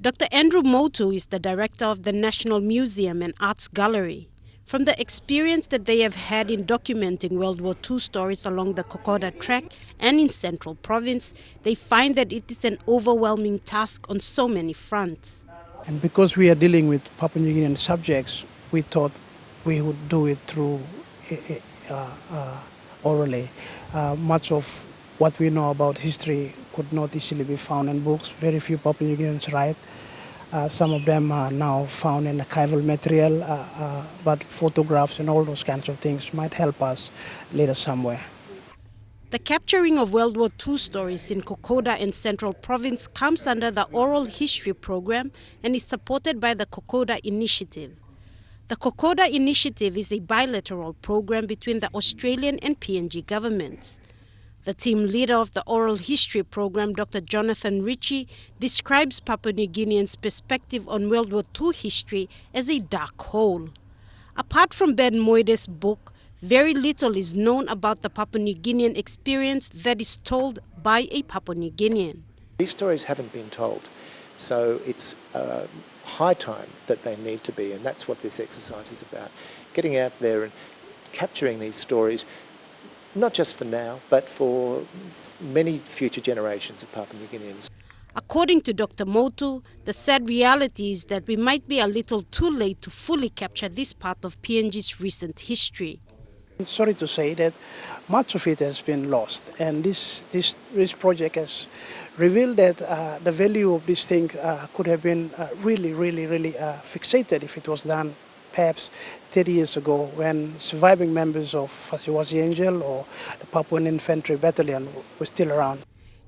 Dr. Andrew Motu is the director of the National Museum and Arts Gallery. From the experience that they have had in documenting World War II stories along the Kokoda Track and in Central Province, they find that it is an overwhelming task on so many fronts. And because we are dealing with Papua New Guinean subjects, we thought we would do it through orally. Much of what we know about history could not easily be found in books. Very few Papua New Guineans write. Some of them are now found in archival material, but photographs and all those kinds of things might help us later somewhere. The capturing of World War II stories in Kokoda and Central Province comes under the Oral History Program and is supported by the Kokoda Initiative. The Kokoda Initiative is a bilateral program between the Australian and PNG governments. The team leader of the Oral History Program, Dr. Jonathan Ritchie, describes Papua New Guineans' perspective on World War II history as a dark hole. Apart from Ben Moide's book, very little is known about the Papua New Guinean experience that is told by a Papua New Guinean. These stories haven't been told, so it's high time that they need to be, and that's what this exercise is about. Getting out there and capturing these stories, not just for now, but for many future generations of Papua New Guineans. According to Dr. Motu, the sad reality is that we might be a little too late to fully capture this part of PNG's recent history. Sorry to say that much of it has been lost, and this project has revealed that the value of these things could have been really fixated if it was done perhaps 30 years ago, when surviving members of Fasiwasi Angel or the Papuan Infantry Battalion were still around.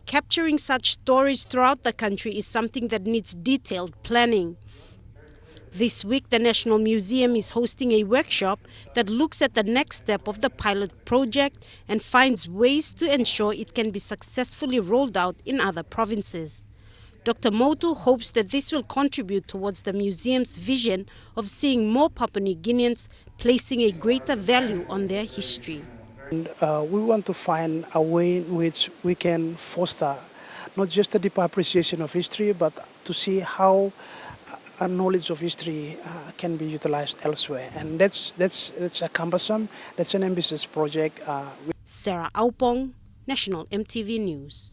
Capturing such stories throughout the country is something that needs detailed planning. This week, the National Museum is hosting a workshop that looks at the next step of the pilot project and finds ways to ensure it can be successfully rolled out in other provinces. Dr. Motu hopes that this will contribute towards the museum's vision of seeing more Papua New Guineans placing a greater value on their history. And, we want to find a way in which we can foster not just a deeper appreciation of history, but to see how a knowledge of history can be utilized elsewhere. And that's a cumbersome, that's an ambitious project. Sarah Aupong, National EMTV News.